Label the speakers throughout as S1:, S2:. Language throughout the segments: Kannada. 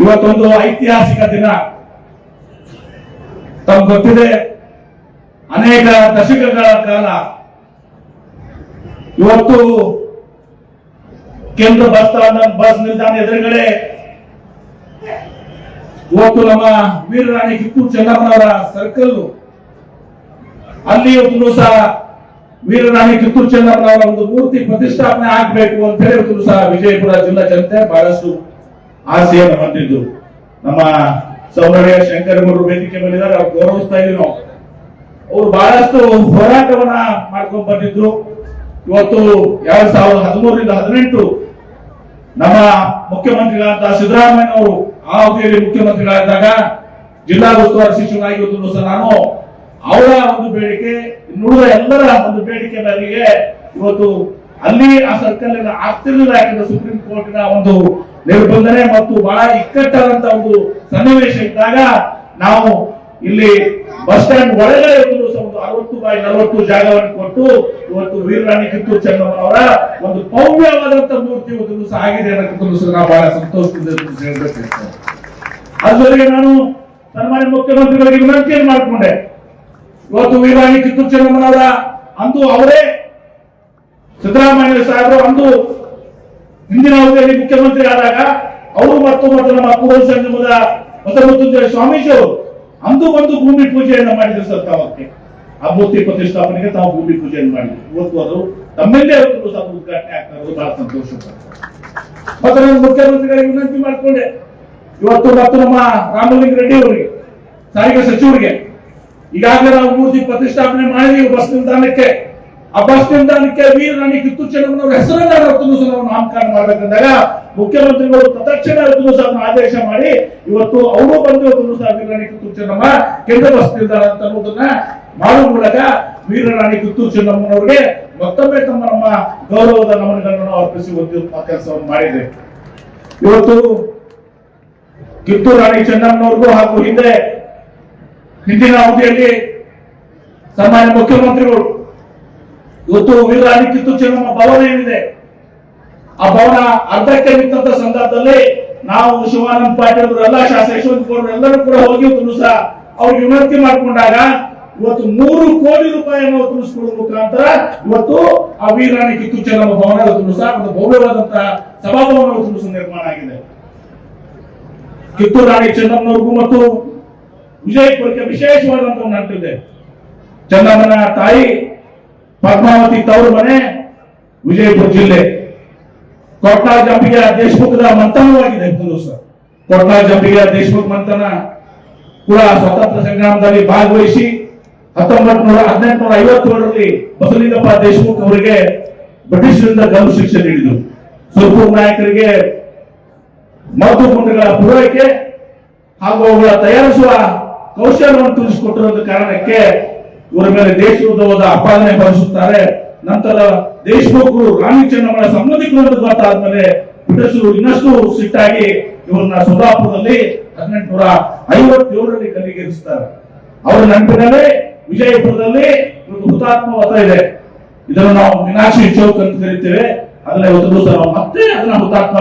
S1: ಇವತ್ತೊಂದು ಐತಿಹಾಸಿಕ ದಿನ. ತಮ್ಗೆ ಗೊತ್ತಿದೆ, ಅನೇಕ ದಶಕಗಳ ಕಾಲ ಇವತ್ತು ಕೇಂದ್ರ ಬಸ್ ನಿಲ್ದಾಣ ಎದುರುಗಡೆ ಇವತ್ತು ನಮ್ಮ ವೀರರಾಣಿ ಕಿತ್ತೂರು ಚೆನ್ನಮ್ಮನವರ ಸರ್ಕಲ್ ಅಲ್ಲಿ ಇವತ್ತು ಸಹ ವೀರರಾಣಿ ಕಿತ್ತೂರು ಚೆನ್ನಮ್ಮನವರ ಒಂದು ಮೂರ್ತಿ ಪ್ರತಿಷ್ಠಾಪನೆ ಆಗ್ಬೇಕು ಅಂತ ಹೇಳಿ ಇವತ್ತು ಸಹ ವಿಜಯಪುರ ಜಿಲ್ಲಾ ಜನತೆ ಬಹಳಷ್ಟು ಆಸೆಯನ್ನು ಹೊಂದಿದ್ದು. ನಮ್ಮ ಸೌಂದರ್ಯ ಶಂಕರಗೌಡರು ವೇದಿಕೆ ಮೇಲಿದ್ದಾರೆ, ಅವ್ರು ಗೌರವಿಸ್ತಾ ಇದೀವಿ ನಾವು. ಅವರು ಬಹಳಷ್ಟು ಹೋರಾಟವನ್ನ ಮಾಡ್ಕೊಂಡು ಬಂದಿದ್ರು. ಇವತ್ತು 2013ರಿಂದ 18 ನಮ್ಮ ಮುಖ್ಯಮಂತ್ರಿಗಳಾದ ಸಿದ್ದರಾಮಯ್ಯ ಅವರು ಆ ಅವಧಿಯಲ್ಲಿ ಮುಖ್ಯಮಂತ್ರಿಗಳಾದಾಗ ಜಿಲ್ಲಾ ಉಸ್ತುವಾರಿ ಸಚಿವನಾಗಿ ಇವತ್ತು ನಾನು ಅವರ ಒಂದು ಬೇಡಿಕೆ, ಇನ್ನುಳಿದ ಎಲ್ಲರ ಒಂದು ಬೇಡಿಕೆ ಮೇರೆಗೆ ಇವತ್ತು ಅಲ್ಲಿ ಆ ಸರ್ಕಲ್ ಆಗ್ತಿರ್ಲಿಲ್ಲ. ಯಾಕಂದ್ರೆ ಸುಪ್ರೀಂ ಕೋರ್ಟಿನ ಒಂದು ನಿರ್ಬಂಧನೆ ಮತ್ತು ಬಹಳ ಇಕ್ಕಟ್ಟಾದಂತ ಒಂದು ಸನ್ನಿವೇಶ ಇದ್ದಾಗ ನಾವು ಇಲ್ಲಿ ಬಸ್ ಸ್ಟ್ಯಾಂಡ್ ಒಳಗಡೆ ಒಂದು 60x40 ಜಾಗವನ್ನು ಕೊಟ್ಟು ಇವತ್ತು ವೀರರಾಣಿ ಕಿತ್ತೂರು ಚೆನ್ನಮ್ಮನವರ ಒಂದು ಭವ್ಯವಾದಂತ ಮೂರ್ತಿ ಇವತ್ತು ಸಹ ಆಗಿದೆ ಅನ್ನೋದಕ್ಕೂ ನಾವು ಬಹಳ ಸಂತೋಷದಿಂದ ಹೇಳ್ಬೇಕು. ಅದ್ರ ಜೊತೆಗೆ ನಾನು ಸನ್ಮಾನ್ಯ ಮುಖ್ಯಮಂತ್ರಿಗಳಿಗೆ ವಿನಂತಿಯನ್ನು ಮಾಡಿಕೊಂಡೆ. ಇವತ್ತು ವೀರರಾಣಿ ಕಿತ್ತೂರು ಚೆನ್ನಮ್ಮನವರ ಅಂದು ಅವರೇ ಸಿದ್ದರಾಮಯ್ಯ ಸಾಹೇಬರು ಅಂದು ಹಿಂದಿನ ಅವಧಿಯಲ್ಲಿ ಮುಖ್ಯಮಂತ್ರಿ ಆದಾಗ ಅವರು ಮತ್ತು ನಮ್ಮ ಕೂಡಲ ಸಂಗಮದ ಮೃತ್ಯುಂಜಯ ಸ್ವಾಮೀಜಿ ಅವರು ಅಂದು ಒಂದು ಭೂಮಿ ಪೂಜೆಯನ್ನ ಮಾಡಿದ್ರು ಸರ್. ತಾವಕ್ಕೆ ಆ ಮೂರ್ತಿ ಪ್ರತಿಷ್ಠಾಪನೆಗೆ ತಾವು ಭೂಮಿ ಪೂಜೆಯನ್ನು ಮಾಡಿದ್ರು. ಇವತ್ತು ಅದು ತಮ್ಮೆಲ್ಲೇ ಉದ್ಘಾಟನೆ ಆಗ್ತಾ ಇರೋದು ಬಹಳ ಸಂತೋಷ. ಮತ್ತೆ ನಾನು ಮುಖ್ಯಮಂತ್ರಿಗಳಿಗೆ ವಿನಂತಿ ಮಾಡಿಕೊಂಡೆ. ಇವತ್ತು ಮತ್ತು ನಮ್ಮ ರಾಮಲಿಂಗ ರೆಡ್ಡಿ ಅವರಿಗೆ, ಸಾರಿಗೆ ಸಚಿವರಿಗೆ ಈಗಾಗಲೇ ನಾವು ಮೂರ್ತಿ ಪ್ರತಿಷ್ಠಾಪನೆ ಮಾಡಿದೀವಿ ಬಸ್ ನಿಲ್ದಾಣಕ್ಕೆ. ಆ ಬಸ್ ನಿಲ್ದಾಣಕ್ಕೆ ವೀರರಾಣಿ ಕಿತ್ತೂರು ಚೆನ್ನಮ್ಮನವರ ಹೆಸರನ್ನ ನಾವು ನಾಮಕರಣ ಮಾಡಬೇಕಂದಾಗ ಮುಖ್ಯಮಂತ್ರಿಗಳು ತತ್ಕ್ಷಣ ಆದೇಶ ಮಾಡಿ ಇವತ್ತು ಅವರು ಬಂದು ವೀರರಾಣಿ ಕಿತ್ತೂರು ಚೆನ್ನಮ್ಮ ಕೇಂದ್ರ ಬಸ್ ನಿಲ್ದಾಣ ಅಂತ ಅನ್ನೋದನ್ನ ಮಾಡುವ ಮೂಲಕ ವೀರರಾಣಿ ಕಿತ್ತೂರು ಚೆನ್ನಮ್ಮನವರಿಗೆ ಮತ್ತೊಮ್ಮೆ ನಮ್ಮ ಗೌರವದ ನಮನಗಳನ್ನು ಅರ್ಪಿಸಿ ಕೆಲಸವನ್ನು ಮಾಡಿದೆ. ಇವತ್ತು ಕಿತ್ತೂರು ರಾಣಿ ಚೆನ್ನಮ್ಮನವ್ರಿಗೂ ಹಾಗೂ ಹಿಂದಿನ ಅವಧಿಯಲ್ಲಿ ಸನ್ಮಾನ್ಯ ಮುಖ್ಯಮಂತ್ರಿಗಳು ಇವತ್ತು ವೀರರಾಣಿ ಕಿತ್ತೂರು ಚೆನ್ನಮ್ಮ ಭವನ ಏನಿದೆ ಆ ಭವನ ಅರ್ಧಕ್ಕೆ ನಿಂತ ಸಂದರ್ಭದಲ್ಲಿ ನಾವು ಶಿವಾನಂದ ಪಾಟೀಲ್ ಎಲ್ಲ ಶಾಸಕ ಯಶವಂತ ಗೌಡರು ಎಲ್ಲರೂ ಕೂಡ ಹೋಗಿ ಸಹ ಅವ್ರಿಗೆ ವಿನಂತಿ ಮಾಡಿಕೊಂಡಾಗ ಇವತ್ತು 3 ಕೋಟಿ ರೂಪಾಯಿಯನ್ನು ತುಂಬಿಸಿಕೊಳ್ಳುವ ಮುಖಾಂತರ ಇವತ್ತು ಆ ವೀರರಾಣಿ ಕಿತ್ತೂರು ಚೆನ್ನಮ್ಮ ಭವನ ಸಹ ಒಂದು ಭವ್ಯವಾದಂತಹ ಸಭಾಭವನ ನಿರ್ಮಾಣ ಆಗಿದೆ. ಕಿತ್ತೂರು ರಾಣಿ ಚೆನ್ನಮ್ಮನವ್ರಿಗೂ ಮತ್ತು ವಿಜಯಪುರಕ್ಕೆ ವಿಶೇಷವಾದಂತಹ ನಂಟಿದೆ. ಚೆನ್ನಮ್ಮನ ತಾಯಿ ಪದ್ಮಾವತಿ ತವರು ಮನೆ ವಿಜಯಪುರ ಜಿಲ್ಲೆ. ಕೊಟ್ನಾಳ್ ಜಂಪಿಗೆ ದೇಶಮುಖದ ಮಂಥನವಾಗಿದೆ. ಕೊಟ್ನಾಳ್ ಜಂಪಿಗೆ ದೇಶಮುಖ ಮಂಥನ ಕೂಡ ಸ್ವಾತಂತ್ರ್ಯ ಸಂಗ್ರಾಮದಲ್ಲಿ ಭಾಗವಹಿಸಿ 1857ರಲ್ಲಿ ಬಸವಲಿಂಗಪ್ಪ ದೇಶಮುಖ್ ಅವರಿಗೆ ಬ್ರಿಟಿಷರಿಂದ ಗಲ್ಲು ಶಿಕ್ಷೆ ನೀಡಿದರು. ಸುರ್ಪುರ್ ನಾಯಕರಿಗೆ ಮದ್ದು ಗುಂಡುಗಳ ಪೂರೈಕೆ ಹಾಗೂ ಅವುಗಳ ತಯಾರಿಸುವ ಕೌಶಲ್ಯವನ್ನು ತಿಳಿಸಿಕೊಟ್ಟಿರುವ ಕಾರಣಕ್ಕೆ ಇವರ ಮೇಲೆ ದೇಶವಿರೋಧವಾದ ಅಪಾದನೆ ಹೊರಿಸುತ್ತಾರೆ. ನಂತರ ದೇಶಮುಖರು ರಾಣಿ ಚೆನ್ನಮ್ಮನ ಸಂಬಂಧಿಕರು ಅಂತ ಗೊತ್ತಾದ್ಮೇಲೆ ಬ್ರಿಟಿಷರು ಇನ್ನಷ್ಟು ಸಿಟ್ಟಾಗಿ ಇವರನ್ನ ಸೋಲಾಪುರದಲ್ಲಿ 1857ರಲ್ಲಿ ಗಲ್ಲಿಗೇರಿಸುತ್ತಾರೆ. ಅವರ ನೆನಪಿನಲ್ಲಿ ವಿಜಯಪುರದಲ್ಲಿ ಒಂದು ಹುತಾತ್ಮ ವೃತ್ತ ಇದೆ. ಇದನ್ನು ನಾವು ಮೀನಾಕ್ಷಿ ಚೌಕ್ ಅಂತ ಕರಿತೇವೆ. ಅದನ್ನ ಇವತ್ತು ನಾವು ಮತ್ತೆ ಅದನ್ನ ಹುತಾತ್ಮ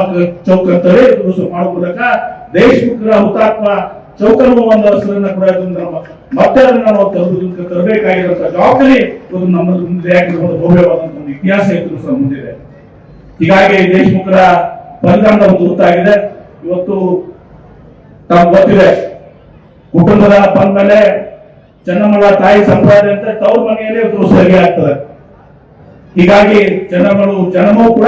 S1: ಚೌಕ್ ಅಂತೇಳಿ ಮಾಡುವ ಮೂಲಕ ದೇಶಮುಖರ ಹುತಾತ್ಮ ಚೌಕನ್ನು ಒಂದು ಹೆಸರನ್ನ ಕೂಡ ಮತ್ತೆ ಅದನ್ನ ನಾವು ತರಬೇಕಾಗಿರುವಂತಹ ಜವಾಬ್ದಾರಿ ನಮ್ಮ ಮುಂದೆ ಭವ್ಯವಾದಂತಹ ಒಂದು ಇತಿಹಾಸ ಇತ್ತು ಮುಂದಿದೆ. ಹೀಗಾಗಿ ದೇಶಮುಖರ ಬಲಿದಾನದ ಒಂದು ಗೊತ್ತಾಗಿದೆ. ಇವತ್ತು ತಮ್ಗೆ ಗೊತ್ತಿದೆ, ಕುಟುಂಬದ ಬಂದ್ಮೇಲೆ ಚೆನ್ನಮ್ಮನ ತಾಯಿ ಸಂಪ್ರದಾಯ ಅಂತ ತವ್ರ ಮನೆಯಲ್ಲಿ ಇವತ್ತು ಸರಿ ಆಗ್ತದೆ. ಹೀಗಾಗಿ ಜನಮೂ ಕೂಡ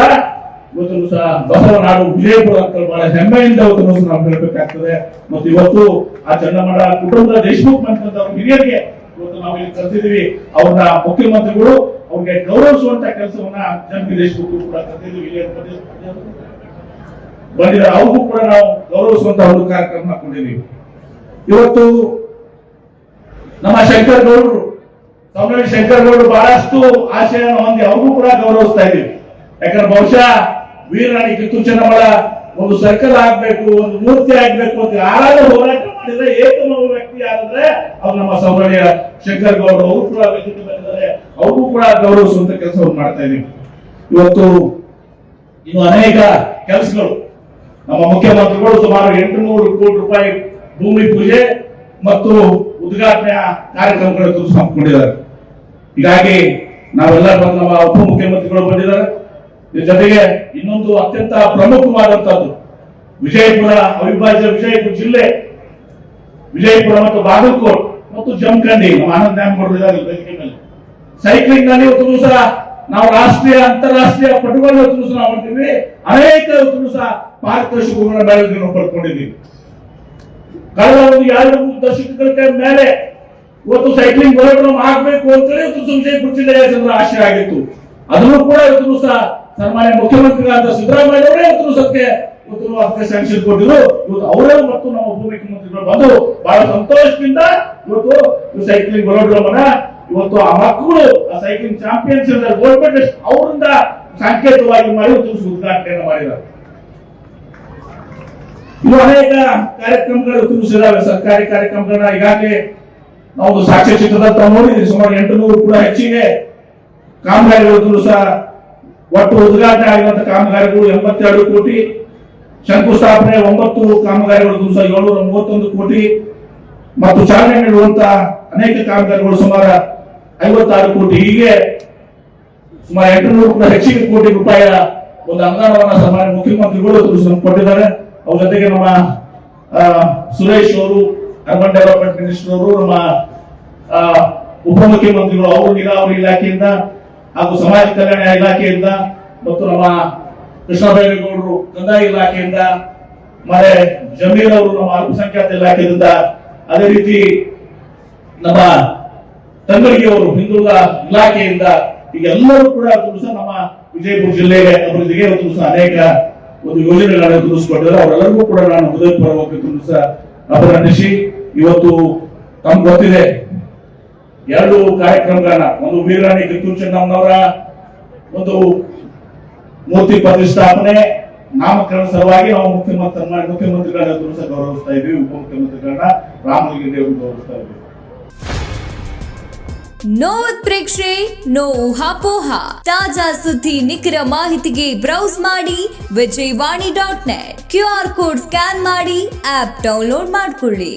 S1: ಇವತ್ತು ಸಹ ಬಸವನಾಡು ವಿಜಯಪುರ ಅಂತ ಬಹಳ ಹೆಮ್ಮೆಯಿಂದ ಇವತ್ತು ನಾವು ಹೇಳಬೇಕಾಗ್ತದೆ. ಮತ್ತು ಇವತ್ತು ಆ ಚೆನ್ನಮ್ಮನ ಕುಟುಂಬದ ದೇಶಮುಖ್ ಮಂತ್ರದ ಹಿರಿಯರಿಗೆ ಇವತ್ತು ನಾವು ಇಲ್ಲಿ ಕರೆದಿದ್ದೀವಿ. ಅವ್ರನ್ನ ಮುಖ್ಯಮಂತ್ರಿಗಳು ಅವ್ರಿಗೆ ಗೌರವಿಸುವಂತ ಕೆಲಸವನ್ನ ಜಂಪಿ ದೇಶಮುಖ್ ಕೂಡ ಕರೆದಿದ್ದೀವಿ. ಬಂದಿದ್ದಾರೆ, ಅವ್ರಿಗೂ ಕೂಡ ನಾವು ಗೌರವಿಸುವಂತ ಒಂದು ಕಾರ್ಯಕ್ರಮ ಹಾಕೊಂಡಿದ್ದೀವಿ. ಇವತ್ತು ನಮ್ಮ ಶಂಕರಗೌಡರು, ಸೌಮ್ಯ ಶಂಕರಗೌಡರು ಬಹಳಷ್ಟು ಆಶಯವನ್ನು ಹೊಂದಿ ಅವ್ರಿಗೂ ಕೂಡ ಗೌರವಿಸ್ತಾ ಇದ್ದೀವಿ. ಯಾಕಂದ್ರೆ ಬಹುಶಃ ವೀರರಾಣಿ ಕಿತ್ತೂರು ಚೆನ್ನಮ್ಮಳ ಒಂದು ಸರ್ಕಲ್ ಆಗ್ಬೇಕು, ಒಂದು ಮೂರ್ತಿ ಆಗ್ಬೇಕು ಅಂತ ಯಾರಾದ್ರೂ ಹೋರಾಟ ಮಾಡಿದ್ರೆ ಏಕಮೇವ ವ್ಯಕ್ತಿ ಆದ್ರೆ ಅವ್ರು ನಮ್ಮ ಸೌಮ್ಯ ಶಂಕರಗೌಡರು. ಅವರು ಕೂಡ ವೇದಿಕೆ ಬಂದಿದ್ದಾರೆ, ಅವ್ರಿಗೂ ಕೂಡ ಗೌರವಿಸುವಂತ ಕೆಲಸವನ್ನು ಮಾಡ್ತಾ ಇದ್ದೀವಿ. ಇವತ್ತು ಇನ್ನು ಅನೇಕ ಕೆಲಸಗಳು ನಮ್ಮ ಮುಖ್ಯಮಂತ್ರಿಗಳು ಸುಮಾರು 800 ಕೋಟಿ ರೂಪಾಯಿ ಭೂಮಿ ಪೂಜೆ ಮತ್ತು ಉದ್ಘಾಟನೆಯ ಕಾರ್ಯಕ್ರಮಗಳನ್ನು ಹಮ್ಮಿಕೊಂಡಿದ್ದಾರೆ. ಹೀಗಾಗಿ ನಾವೆಲ್ಲ ನಮ್ಮ ಉಪಮುಖ್ಯಮಂತ್ರಿಗಳು ಬಂದಿದ್ದಾರೆ. ಇದ್ರ ಜೊತೆಗೆ ಇನ್ನೊಂದು ಅತ್ಯಂತ ಪ್ರಮುಖವಾದಂತದ್ದು ವಿಜಯಪುರ ಅವಿಭಾಜ್ಯ ವಿಜಯಪುರ ಜಿಲ್ಲೆ, ವಿಜಯಪುರ ಮತ್ತು ಬಾಗಲಕೋಟ್ ಮತ್ತು ಜಮಖಂಡಿ ನಮ್ಮ ಆನಂದ್ ನ್ಯಾಮಗೌಡರು ವೇದಿಕೆ ಮೇಲೆ ಸೈಕ್ಲಿಂಗ್ ನಲ್ಲಿ ಇವತ್ತು ದಿವಸ ನಾವು ರಾಷ್ಟ್ರೀಯ ಅಂತಾರಾಷ್ಟ್ರೀಯ ಪಟುಗಳು ಇವತ್ತು ದಿವಸ ನಾವು ಮಾಡ್ತೀವಿ. ಅನೇಕ ಇವತ್ತು ದಿವಸ ಪಾರಿತೋಷಿಕ ಮೆಡಲ್ಗಳನ್ನು ಪಡ್ಕೊಂಡಿದ್ದೀವಿ. ಕಳೆದ ಒಂದು 2-3 ದಶಕಗಳ ಮೇಲೆ ಇವತ್ತು ಸೈಕ್ಲಿಂಗ್ ವೆಲೋಡ್ರಮ್ ಆಗಬೇಕು ಅಂತೇಳಿ ಇವತ್ತು ವಿಜಯಪುರ ಜಿಲ್ಲೆಯ ಜನರ ಆಶೆ ಆಗಿತ್ತು. ಅದನ್ನು ಕೂಡ ಇವತ್ತು ದಿವಸ ಸನ್ಮಾನ್ಯ ಮುಖ್ಯಮಂತ್ರಿಗಳಾದ ಸಿದ್ದರಾಮಯ್ಯ ಅವರೇ ಇವತ್ತು ದಿವಸಕ್ಕೆ ಅದಕ್ಕೆ ಸ್ಯಾಂಕ್ಷನ್ ಕೊಟ್ಟಿದ್ರು. ಇವತ್ತು ಅವರೇ ಮತ್ತು ನಮ್ಮ ಉಪಮುಖ್ಯಮಂತ್ರಿಗಳು ಬಂದು ಬಹಳ ಸಂತೋಷದಿಂದ ಇವತ್ತು ಸೈಕ್ಲಿಂಗ್ ವೆಲೋಡ್ರಮ್ ಅನ್ನ ಇವತ್ತು ಆ ಮಕ್ಕಳು ಆ ಸೈಕ್ಲಿಂಗ್ ಚಾಂಪಿಯನ್ಸ್ ಗೋಲ್ಡ್ ಮೆಡಲಿಸ್ಟ್ ಅವರಿಂದ ಸಾಂಕೇತಿಕವಾಗಿ ಮಾಡಿ ಇವತ್ತು ಉದ್ಘಾಟನೆಯನ್ನು ಮಾಡಿದ್ದಾರೆ. ಇನ್ನು ಅನೇಕ ಕಾರ್ಯಕ್ರಮಗಳು ತಿಳಿಸಿದಾವೆ. ಸರ್ಕಾರಿ ಕಾರ್ಯಕ್ರಮಗಳನ್ನ ಈಗಾಗಲೇ ನಾವು ಸಾಕ್ಷ್ಯಚಿತ್ರದ ನೋಡಿದ್ವಿ. ಸುಮಾರು 800 ಕೂಡ ಹೆಚ್ಚಿಗೆ ಕಾಮಗಾರಿಗಳು ಸಹ ಒಟ್ಟು ಉದ್ಘಾಟನೆ ಆಗಿರುವಂತ ಕಾಮಗಾರಿಗಳು 82 ಕೋಟಿ, ಶಂಕುಸ್ಥಾಪನೆ 9 ಕಾಮಗಾರಿಗಳು ಸಹ 731 ಕೋಟಿ ಮತ್ತು ಚಾಲನೆ ನೀಡುವಂತಹ ಅನೇಕ ಕಾಮಗಾರಿಗಳು ಸುಮಾರು 56 ಕೋಟಿ. ಹೀಗೆ ಸುಮಾರು 800 ಕೂಡ ಹೆಚ್ಚಿಗೆ ಕೋಟಿ ರೂಪಾಯಿಯ ಒಂದು ಅನುದಾನವನ್ನು ಸನ್ಮಾನ್ಯ ಮುಖ್ಯಮಂತ್ರಿಗಳು ಕೊಟ್ಟಿದ್ದಾರೆ. ಅವ್ರ ಜೊತೆಗೆ ನಮ್ಮ ಸುರೇಶ್ ಅವರು ಅರ್ಬನ್ ಡೆವಲಪ್ಮೆಂಟ್ ಮಿನಿಸ್ಟರ್ ಅವರು, ನಮ್ಮ ಉಪಮುಖ್ಯಮಂತ್ರಿಗಳು ಅವರು ನೀರಾವರಿ ಇಲಾಖೆಯಿಂದ ಹಾಗೂ ಸಮಾಜ ಕಲ್ಯಾಣ ಇಲಾಖೆಯಿಂದ ಮತ್ತು ನಮ್ಮ ಕೃಷ್ಣ ಬೈರೇಗೌಡರು ಕಂದಾಯ ಇಲಾಖೆಯಿಂದ, ಮತ್ತೆ ಜಮೀರ್ ಅವರು ನಮ್ಮ ಅಲ್ಪಸಂಖ್ಯಾತ ಇಲಾಖೆಯಿಂದ, ಅದೇ ರೀತಿ ನಮ್ಮ ತಂಗಡಿಗೆ ಅವರು ಹಿಂದುಳಿದ ಇಲಾಖೆಯಿಂದ, ಈಗ ಎಲ್ಲರೂ ಕೂಡ ನಮ್ಮ ವಿಜಯಪುರ ಜಿಲ್ಲೆಗೆ ಅಭಿವೃದ್ಧಿಗೆ ಅನೇಕ ಒಂದು ಯೋಜನೆಗಳನ್ನು ತಿಳಿಸಿಕೊಟ್ಟಿದ್ದಾರೆ. ಅವರೆಲ್ಲರಿಗೂ ಕೂಡ ನಾನು ಹೃದಯಪೂರ್ವಕ ಅಭಿನಂದಿಸಿ, ಇವತ್ತು ತಮ್ಗೆ ಗೊತ್ತಿದೆ 2 ಕಾರ್ಯಕ್ರಮಗಳನ್ನ, ಒಂದು ವೀರರಾಣಿ ಕಿತ್ತೂರು ಚೆನ್ನಮ್ಮನವರ ಒಂದು ಮೂರ್ತಿ ಪ್ರತಿಷ್ಠಾಪನೆ ನಾಮಕರಣ ಸಲುವಾಗಿ ನಾವು ಮುಖ್ಯಮಂತ್ರಿಗಳನ್ನ ಗೌರವಿಸ್ತಾ ಇದ್ವಿ, ಉಪಮುಖ್ಯಮಂತ್ರಿಗಳನ್ನ ರಾಮಲಿಂಗ ಅವರು ಗೌರವಿಸ್ತಾ ಇದ್ವಿ.
S2: ನೋ ಉತ್ಪ್ರೇಕ್ಷೆ, ನೋ ಊಹಾಪೋಹ. ತಾಜಾ ಸುದ್ದಿ ನಿಖರ ಮಾಹಿತಿಗೆ ಬ್ರೌಸ್ ಮಾಡಿ vijayvani.net. QR ಕೋಡ್ ಸ್ಕ್ಯಾನ್ ಮಾಡಿ ಆಪ್ ಡೌನ್ಲೋಡ್ ಮಾಡಿಕೊಳ್ಳಿ.